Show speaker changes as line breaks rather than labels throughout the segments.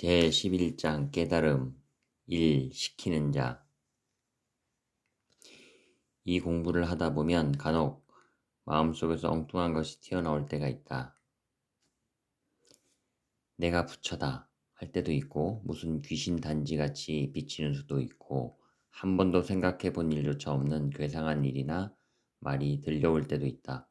제11장 깨달음 1. 시키는 자. 이 공부를 하다 보면 간혹 마음속에서 엉뚱한 것이 튀어나올 때가 있다. 내가 부처다 할 때도 있고 무슨 귀신 단지같이 비치는 수도 있고 한 번도 생각해 본 일조차 없는 괴상한 일이나 말이 들려올 때도 있다.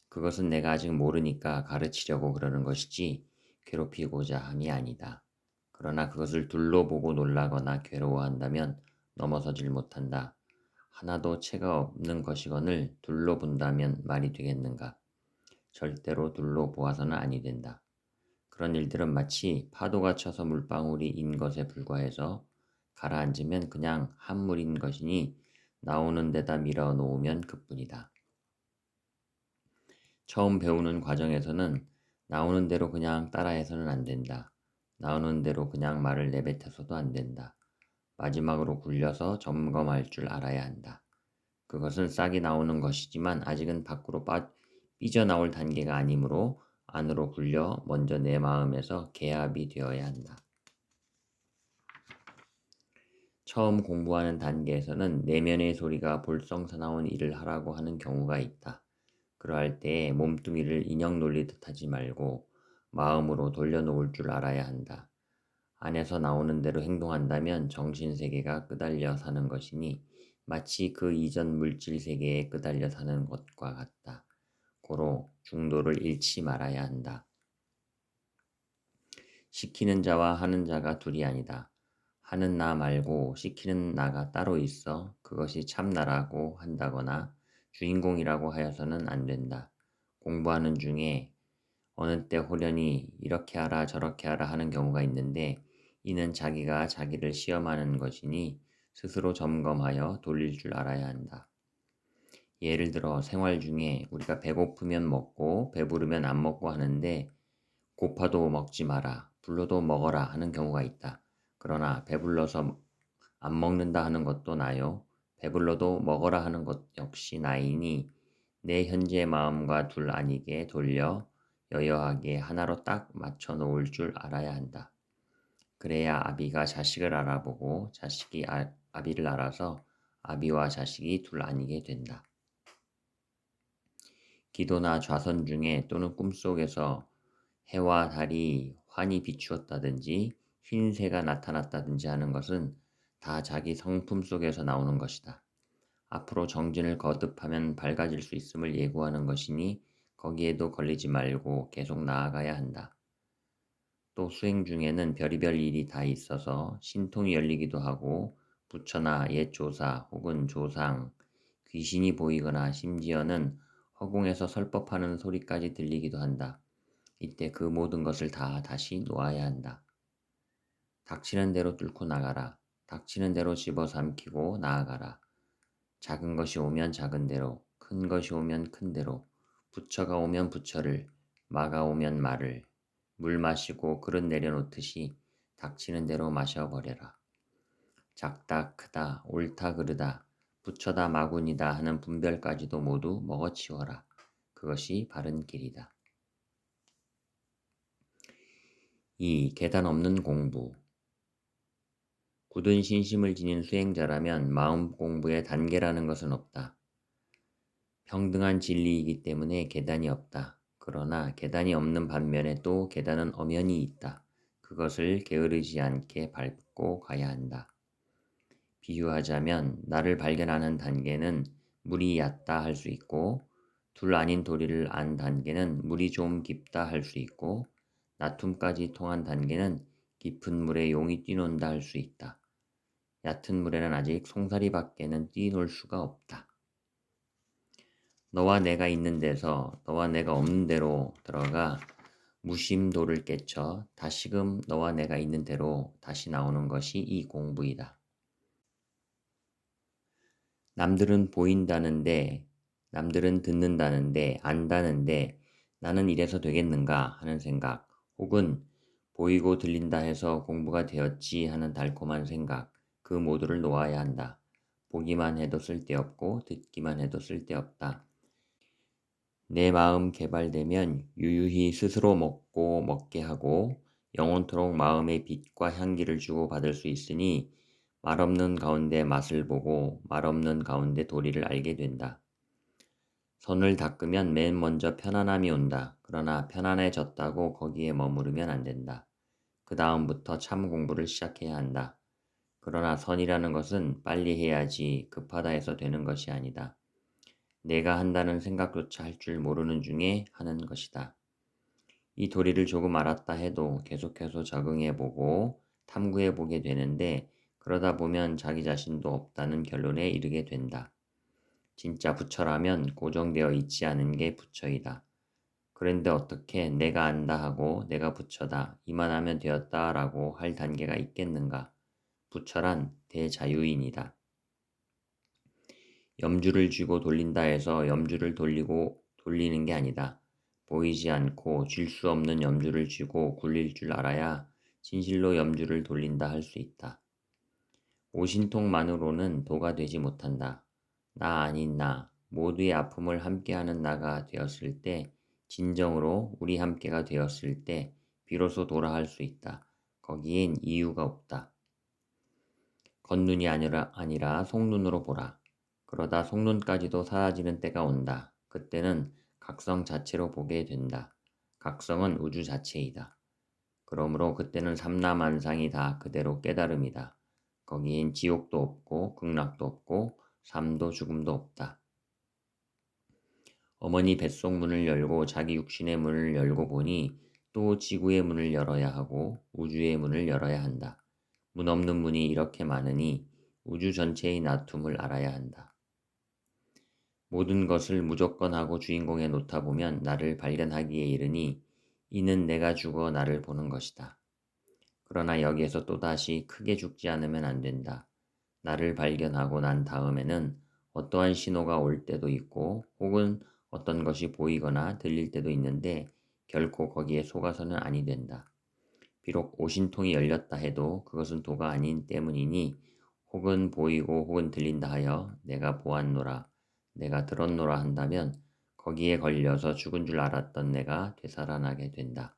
그것은 내가 아직 모르니까 가르치려고 그러는 것이지 괴롭히고자 함이 아니다. 그러나 그것을 둘러보고 놀라거나 괴로워한다면 넘어서질 못한다. 하나도 채가 없는 것이거늘 둘러본다면 말이 되겠는가? 절대로 둘러보아서는 아니 된다. 그런 일들은 마치 파도가 쳐서 물방울이 인 것에 불과해서 가라앉으면 그냥 한물인 것이니 나오는 데다 밀어 놓으면 그뿐이다. 처음 배우는 과정에서는 나오는 대로 그냥 따라해서는 안 된다. 나오는 대로 그냥 말을 내뱉어서도 안 된다. 마지막으로 굴려서 점검할 줄 알아야 한다. 그것은 싹이 나오는 것이지만 아직은 밖으로 삐져나올 단계가 아니므로 안으로 굴려 먼저 내 마음에서 개합이 되어야 한다. 처음 공부하는 단계에서는 내면의 소리가 볼썽사나운 일을 하라고 하는 경우가 있다. 그러할 때에 몸뚱이를 인형 놀리듯 하지 말고 마음으로 돌려놓을 줄 알아야 한다. 안에서 나오는 대로 행동한다면 정신세계가 끄달려 사는 것이니 마치 그 이전 물질세계에 끄달려 사는 것과 같다. 고로 중도를 잃지 말아야 한다. 시키는 자와 하는 자가 둘이 아니다. 하는 나 말고 시키는 나가 따로 있어 그것이 참나라고 한다거나 주인공이라고 하여서는 안 된다. 공부하는 중에 어느 때 호련히 이렇게 하라 저렇게 하라 하는 경우가 있는데 이는 자기가 자기를 시험하는 것이니 스스로 점검하여 돌릴 줄 알아야 한다. 예를 들어 생활 중에 우리가 배고프면 먹고 배부르면 안 먹고 하는데 고파도 먹지 마라, 불러도 먹어라 하는 경우가 있다. 그러나 배불러서 안 먹는다 하는 것도 나요. 배불러도 먹어라 하는 것 역시 나이니 내 현재 마음과 둘 아니게 돌려 여여하게 하나로 딱 맞춰 놓을 줄 알아야 한다. 그래야 아비가 자식을 알아보고 자식이 아비를 알아서 아비와 자식이 둘 아니게 된다. 기도나 좌선 중에 또는 꿈속에서 해와 달이 환히 비추었다든지 흰새가 나타났다든지 하는 것은 다 자기 성품 속에서 나오는 것이다. 앞으로 정진을 거듭하면 밝아질 수 있음을 예고하는 것이니 거기에도 걸리지 말고 계속 나아가야 한다. 또 수행 중에는 별의별 일이 다 있어서 신통이 열리기도 하고 부처나 옛 조사 혹은 조상, 귀신이 보이거나 심지어는 허공에서 설법하는 소리까지 들리기도 한다. 이때 그 모든 것을 다 다시 놓아야 한다. 닥치는 대로 뚫고 나가라. 닥치는 대로 집어삼키고 나아가라. 작은 것이 오면 작은 대로, 큰 것이 오면 큰 대로, 부처가 오면 부처를, 마가 오면 마를, 물 마시고 그릇 내려놓듯이 닥치는 대로 마셔버려라. 작다 크다 옳다 그르다 부처다 마군이다 하는 분별까지도 모두 먹어치워라. 그것이 바른 길이다. 2. 계단 없는 공부. 굳은 신심을 지닌 수행자라면 마음 공부에 단계라는 것은 없다. 평등한 진리이기 때문에 계단이 없다. 그러나 계단이 없는 반면에 또 계단은 엄연히 있다. 그것을 게으르지 않게 밟고 가야 한다. 비유하자면 나를 발견하는 단계는 물이 얕다 할 수 있고 둘 아닌 도리를 안 단계는 물이 좀 깊다 할 수 있고 나툼까지 통한 단계는 깊은 물에 용이 뛰논다 할 수 있다. 얕은 물에는 아직 송사리밖에는 뛰놀 수가 없다. 너와 내가 있는 데서 너와 내가 없는 데로 들어가 무심도를 깨쳐 다시금 너와 내가 있는 데로 다시 나오는 것이 이 공부이다. 남들은 보인다는데, 남들은 듣는다는데, 안다는데 나는 이래서 되겠는가 하는 생각, 혹은 보이고 들린다 해서 공부가 되었지 하는 달콤한 생각, 그 모두를 놓아야 한다. 보기만 해도 쓸데없고 듣기만 해도 쓸데없다. 내 마음 개발되면 유유히 스스로 먹고 먹게 하고 영원토록 마음의 빛과 향기를 주고 받을 수 있으니 말없는 가운데 맛을 보고 말없는 가운데 도리를 알게 된다. 손을 닦으면 맨 먼저 편안함이 온다. 그러나 편안해졌다고 거기에 머무르면 안 된다. 그 다음부터 참 공부를 시작해야 한다. 그러나 선이라는 것은 빨리 해야지 급하다 해서 되는 것이 아니다. 내가 한다는 생각조차 할 줄 모르는 중에 하는 것이다. 이 도리를 조금 알았다 해도 계속해서 적응해보고 탐구해보게 되는데 그러다 보면 자기 자신도 없다는 결론에 이르게 된다. 진짜 부처라면 고정되어 있지 않은 게 부처이다. 그런데 어떻게 내가 안다 하고 내가 부처다 이만하면 되었다라고 할 단계가 있겠는가? 부처란 대자유인이다. 염주를 쥐고 돌린다 해서 염주를 돌리는 게 아니다. 보이지 않고 쥘 수 없는 염주를 쥐고 굴릴 줄 알아야 진실로 염주를 돌린다 할 수 있다. 오신통만으로는 도가 되지 못한다. 나 아닌 나, 모두의 아픔을 함께하는 나가 되었을 때, 진정으로 우리 함께가 되었을 때 비로소 도라 할 수 있다. 거기엔 이유가 없다. 겉눈이 아니라 속눈으로 보라. 그러다 속눈까지도 사라지는 때가 온다. 그때는 각성 자체로 보게 된다. 각성은 우주 자체이다. 그러므로 그때는 삼라만상이 다 그대로 깨달음이다. 거기엔 지옥도 없고 극락도 없고 삶도 죽음도 없다. 어머니 뱃속 문을 열고 자기 육신의 문을 열고 보니 또 지구의 문을 열어야 하고 우주의 문을 열어야 한다. 문 없는 문이 이렇게 많으니 우주 전체의 나툼을 알아야 한다. 모든 것을 무조건 하고 주인공에 놓다 보면 나를 발견하기에 이르니 이는 내가 죽어 나를 보는 것이다. 그러나 여기에서 또다시 크게 죽지 않으면 안 된다. 나를 발견하고 난 다음에는 어떠한 신호가 올 때도 있고 혹은 어떤 것이 보이거나 들릴 때도 있는데 결코 거기에 속아서는 아니 된다. 비록 오신통이 열렸다 해도 그것은 도가 아닌 때문이니 혹은 보이고 혹은 들린다 하여 내가 보았노라, 내가 들었노라 한다면 거기에 걸려서 죽은 줄 알았던 내가 되살아나게 된다.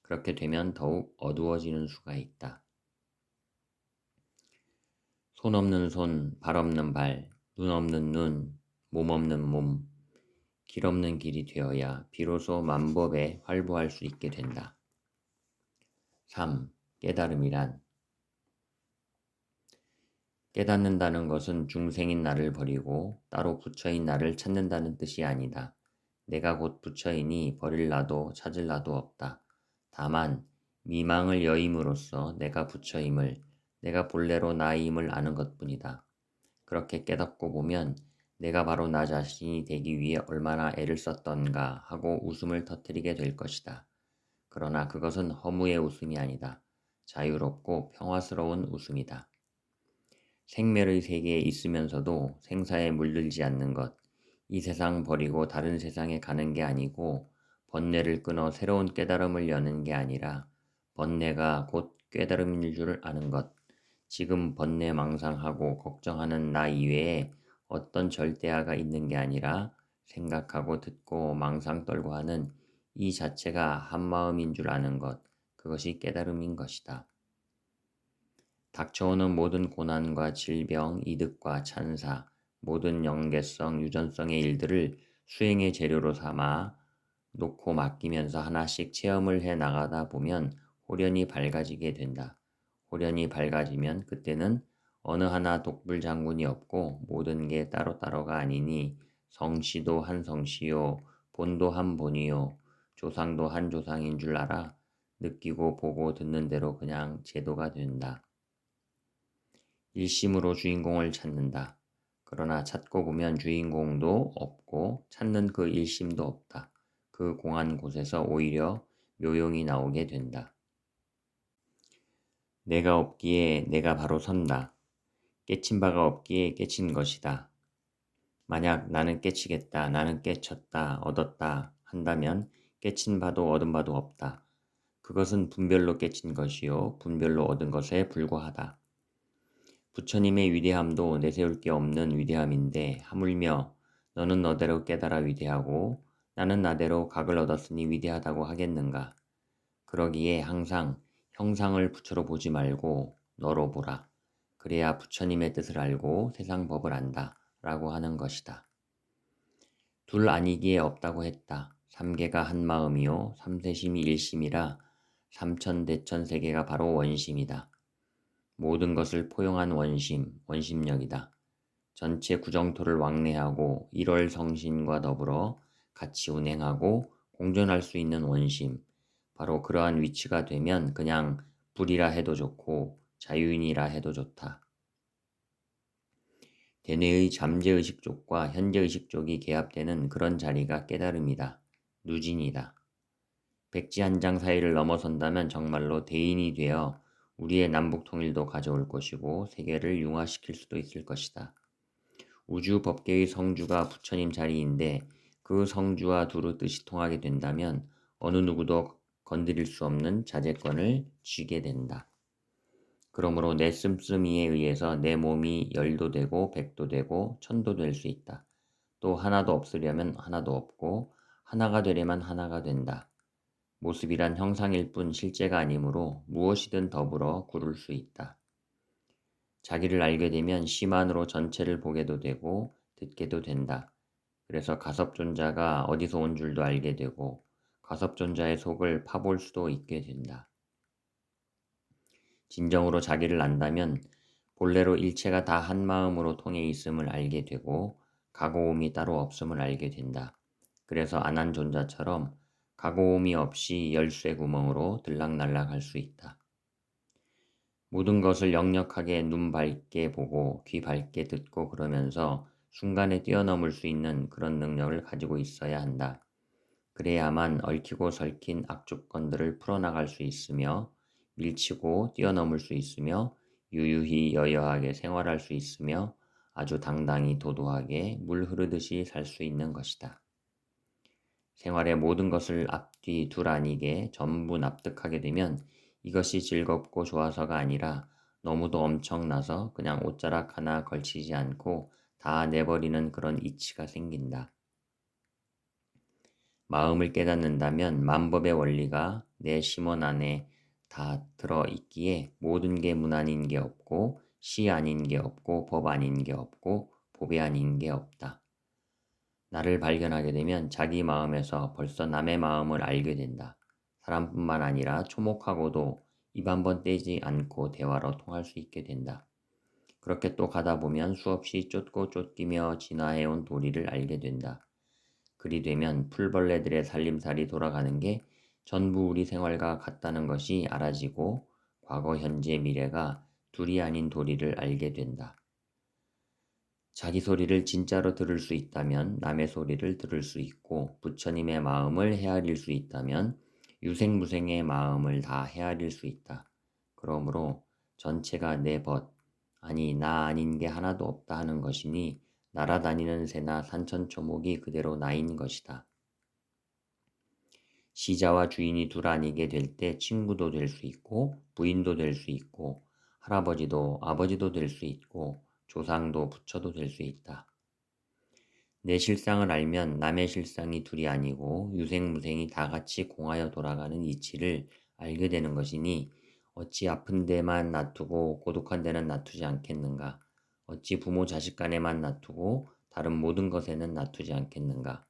그렇게 되면 더욱 어두워지는 수가 있다. 손 없는 손, 발 없는 발, 눈 없는 눈, 몸 없는 몸, 길 없는 길이 되어야 비로소 만법에 활보할 수 있게 된다. 3. 깨달음이란 깨닫는다는 것은 중생인 나를 버리고 따로 부처인 나를 찾는다는 뜻이 아니다. 내가 곧 부처이니 버릴 나도 찾을 나도 없다. 다만 미망을 여임으로써 내가 부처임을, 내가 본래로 나임을 아는 것뿐이다. 그렇게 깨닫고 보면 내가 바로 나 자신이 되기 위해 얼마나 애를 썼던가 하고 웃음을 터뜨리게 될 것이다. 그러나 그것은 허무의 웃음이 아니다. 자유롭고 평화스러운 웃음이다. 생멸의 세계에 있으면서도 생사에 물들지 않는 것, 이 세상 버리고 다른 세상에 가는 게 아니고 번뇌를 끊어 새로운 깨달음을 여는 게 아니라 번뇌가 곧 깨달음인 줄 아는 것, 지금 번뇌 망상하고 걱정하는 나 이외에 어떤 절대화가 있는 게 아니라 생각하고 듣고 망상 떨고 하는 이 자체가 한마음인 줄 아는 것, 그것이 깨달음인 것이다. 닥쳐오는 모든 고난과 질병, 이득과 찬사, 모든 연계성, 유전성의 일들을 수행의 재료로 삼아 놓고 맡기면서 하나씩 체험을 해 나가다 보면 호련히 밝아지게 된다. 호련히 밝아지면 그때는 어느 하나 독불장군이 없고 모든 게 따로따로가 아니니 성씨도 한 성씨요, 본도 한 본이요, 조상도 한 조상인 줄 알아 느끼고 보고 듣는 대로 그냥 제도가 된다. 일심으로 주인공을 찾는다. 그러나 찾고 보면 주인공도 없고 찾는 그 일심도 없다. 그 공한 곳에서 오히려 묘용이 나오게 된다. 내가 없기에 내가 바로 선다. 깨친 바가 없기에 깨친 것이다. 만약 나는 깨치겠다, 나는 깨쳤다, 얻었다 한다면 깨친 바도 얻은 바도 없다. 그것은 분별로 깨친 것이요, 분별로 얻은 것에 불과하다. 부처님의 위대함도 내세울 게 없는 위대함인데 하물며 너는 너대로 깨달아 위대하고 나는 나대로 각을 얻었으니 위대하다고 하겠는가. 그러기에 항상 형상을 부처로 보지 말고 너로 보라. 그래야 부처님의 뜻을 알고 세상 법을 안다. 라고 하는 것이다. 둘 아니기에 없다고 했다. 삼계가 한 마음이요 삼세심이 일심이라 삼천대천세계가 바로 원심이다. 모든 것을 포용한 원심, 원심력이다. 전체 구정토를 왕래하고 일월성신과 더불어 같이 운행하고 공존할 수 있는 원심, 바로 그러한 위치가 되면 그냥 불이라 해도 좋고 자유인이라 해도 좋다. 대뇌의 잠재의식 쪽과 현재의식 쪽이 개합되는 그런 자리가 깨달음이다. 누진이다. 백지 한 장 사이를 넘어선다면 정말로 대인이 되어 우리의 남북통일도 가져올 것이고 세계를 융화시킬 수도 있을 것이다. 우주 법계의 성주가 부처님 자리인데 그 성주와 두루 뜻이 통하게 된다면 어느 누구도 건드릴 수 없는 자제권을 쥐게 된다. 그러므로 내 씀씀이에 의해서 내 몸이 열도 되고 백도 되고 천도 될 수 있다. 또 하나도 없으려면 하나도 없고 하나가 되려면 하나가 된다. 모습이란 형상일 뿐 실제가 아니므로 무엇이든 더불어 구를 수 있다. 자기를 알게 되면 시만으로 전체를 보게도 되고 듣게도 된다. 그래서 가섭존자가 어디서 온 줄도 알게 되고 가섭존자의 속을 파볼 수도 있게 된다. 진정으로 자기를 안다면 본래로 일체가 다 한 마음으로 통해 있음을 알게 되고 가고옴이 따로 없음을 알게 된다. 그래서 안한 존자처럼 가고옴이 없이 열쇠 구멍으로 들락날락 할 수 있다. 모든 것을 역력하게 눈 밝게 보고 귀 밝게 듣고 그러면서 순간에 뛰어넘을 수 있는 그런 능력을 가지고 있어야 한다. 그래야만 얽히고 설킨 악조건들을 풀어나갈 수 있으며 밀치고 뛰어넘을 수 있으며 유유히 여여하게 생활할 수 있으며 아주 당당히 도도하게 물 흐르듯이 살 수 있는 것이다. 생활의 모든 것을 앞뒤 둘 아니게 전부 납득하게 되면 이것이 즐겁고 좋아서가 아니라 너무도 엄청나서 그냥 옷자락 하나 걸치지 않고 다 내버리는 그런 이치가 생긴다. 마음을 깨닫는다면 만법의 원리가 내 심원 안에 다 들어있기에 모든 게 문 아닌 게 없고 시 아닌 게 없고 법 아닌 게 없고 법이 아닌 게 없다. 나를 발견하게 되면 자기 마음에서 벌써 남의 마음을 알게 된다. 사람뿐만 아니라 초목하고도 입 한 번 떼지 않고 대화로 통할 수 있게 된다. 그렇게 또 가다 보면 수없이 쫓고 쫓기며 진화해온 도리를 알게 된다. 그리 되면 풀벌레들의 살림살이 돌아가는 게 전부 우리 생활과 같다는 것이 알아지고 과거, 현재, 미래가 둘이 아닌 도리를 알게 된다. 자기 소리를 진짜로 들을 수 있다면 남의 소리를 들을 수 있고 부처님의 마음을 헤아릴 수 있다면 유생무생의 마음을 다 헤아릴 수 있다. 그러므로 전체가 내 벗, 아니 나 아닌 게 하나도 없다 하는 것이니 날아다니는 새나 산천초목이 그대로 나인 것이다. 시자와 주인이 둘 아니게 될 때 친구도 될 수 있고 부인도 될 수 있고 할아버지도 아버지도 될 수 있고 조상도 부처도 될 수 있다. 내 실상을 알면 남의 실상이 둘이 아니고 유생무생이 다 같이 공하여 돌아가는 이치를 알게 되는 것이니 어찌 아픈 데만 놔두고 고독한 데는 놔두지 않겠는가? 어찌 부모 자식 간에만 놔두고 다른 모든 것에는 놔두지 않겠는가?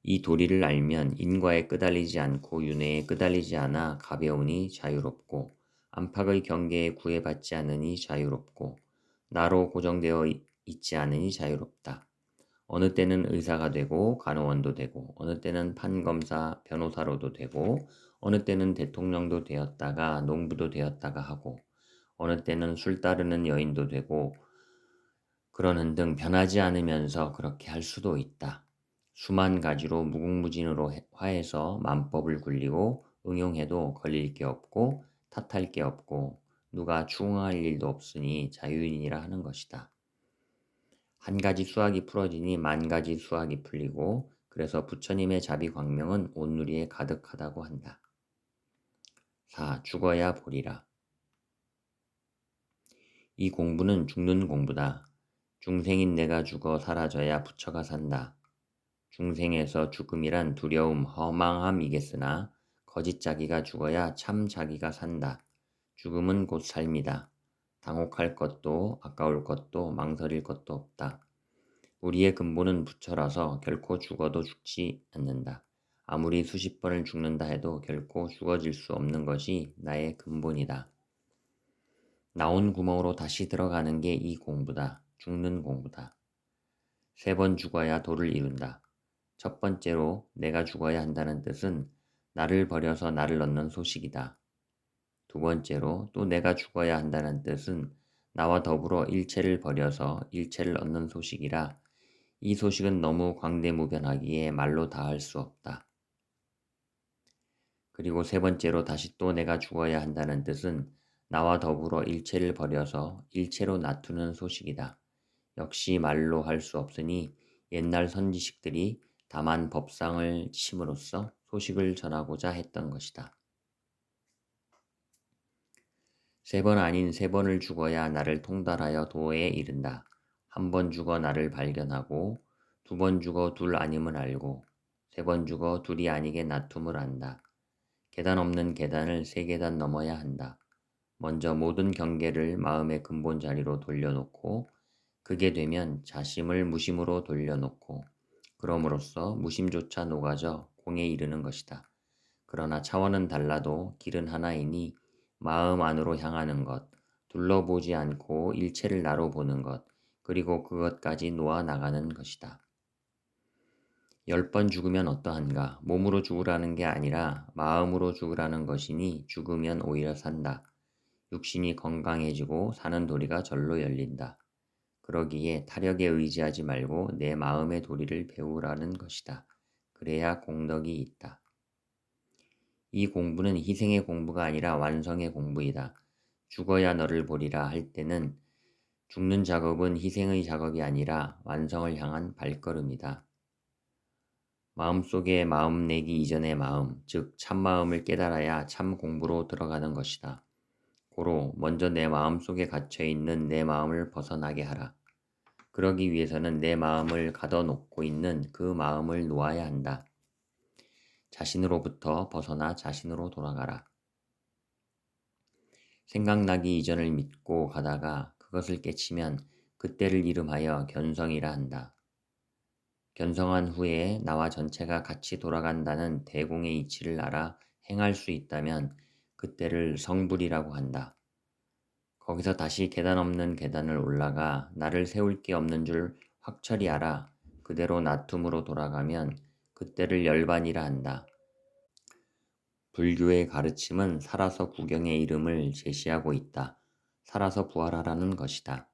이 도리를 알면 인과에 끄달리지 않고 윤회에 끄달리지 않아 가벼우니 자유롭고 안팎의 경계에 구애받지 않으니 자유롭고 나로 고정되어 있지 않으니 자유롭다. 어느 때는 의사가 되고 간호원도 되고 어느 때는 판검사 변호사로도 되고 어느 때는 대통령도 되었다가 농부도 되었다가 하고 어느 때는 술 따르는 여인도 되고 그러는 등 변하지 않으면서 그렇게 할 수도 있다. 수만 가지로 무궁무진으로 화해서 만법을 굴리고 응용해도 걸릴 게 없고 탓할 게 없고 누가 추궁할 일도 없으니 자유인이라 하는 것이다. 한 가지 수학이 풀어지니 만 가지 수학이 풀리고 그래서 부처님의 자비광명은 온누리에 가득하다고 한다. 4. 죽어야 보리라. 이 공부는 죽는 공부다. 중생인 내가 죽어 사라져야 부처가 산다. 중생에서 죽음이란 두려움, 허망함이겠으나 거짓 자기가 죽어야 참 자기가 산다. 죽음은 곧 삶이다. 당혹할 것도 아까울 것도 망설일 것도 없다. 우리의 근본은 부처라서 결코 죽어도 죽지 않는다. 아무리 수십 번을 죽는다 해도 결코 죽어질 수 없는 것이 나의 근본이다. 나온 구멍으로 다시 들어가는 게 이 공부다. 죽는 공부다. 3번 죽어야 도를 이룬다. 첫 번째로 내가 죽어야 한다는 뜻은 나를 버려서 나를 얻는 소식이다. 두 번째로 또 내가 죽어야 한다는 뜻은 나와 더불어 일체를 버려서 일체를 얻는 소식이라 이 소식은 너무 광대무변하기에 말로 다 할 수 없다. 그리고 세 번째로 다시 또 내가 죽어야 한다는 뜻은 나와 더불어 일체를 버려서 일체로 놔두는 소식이다. 역시 말로 할 수 없으니 옛날 선지식들이 다만 법상을 침으로써 소식을 전하고자 했던 것이다. 3번 아닌 3번을 죽어야 나를 통달하여 도에 이른다. 1번 죽어 나를 발견하고 2번 죽어 둘 아님을 알고 3번 죽어 둘이 아니게 놔둠을 안다. 계단 없는 계단을 3계단 넘어야 한다. 먼저 모든 경계를 마음의 근본 자리로 돌려놓고 그게 되면 자심을 무심으로 돌려놓고 그럼으로써 무심조차 녹아져 공에 이르는 것이다. 그러나 차원은 달라도 길은 하나이니 마음 안으로 향하는 것, 둘러보지 않고 일체를 나로 보는 것, 그리고 그것까지 놓아 나가는 것이다. 10번 죽으면 어떠한가? 몸으로 죽으라는 게 아니라 마음으로 죽으라는 것이니 죽으면 오히려 산다. 육신이 건강해지고 사는 도리가 절로 열린다. 그러기에 타력에 의지하지 말고 내 마음의 도리를 배우라는 것이다. 그래야 공덕이 있다. 이 공부는 희생의 공부가 아니라 완성의 공부이다. 죽어야 너를 보리라 할 때는 죽는 작업은 희생의 작업이 아니라 완성을 향한 발걸음이다. 마음속에 마음 내기 이전의 마음, 즉 참마음을 깨달아야 참 공부로 들어가는 것이다. 고로 먼저 내 마음속에 갇혀있는 내 마음을 벗어나게 하라. 그러기 위해서는 내 마음을 가둬놓고 있는 그 마음을 놓아야 한다. 자신으로부터 벗어나 자신으로 돌아가라. 생각나기 이전을 믿고 가다가 그것을 깨치면 그때를 이름하여 견성이라 한다. 견성한 후에 나와 전체가 같이 돌아간다는 대공의 이치를 알아 행할 수 있다면 그때를 성불이라고 한다. 거기서 다시 계단 없는 계단을 올라가 나를 세울 게 없는 줄 확철이 알아 그대로 나툼으로 돌아가면 그때를 열반이라 한다. 불교의 가르침은 살아서 구경의 이름을 제시하고 있다. 살아서 부활하라는 것이다.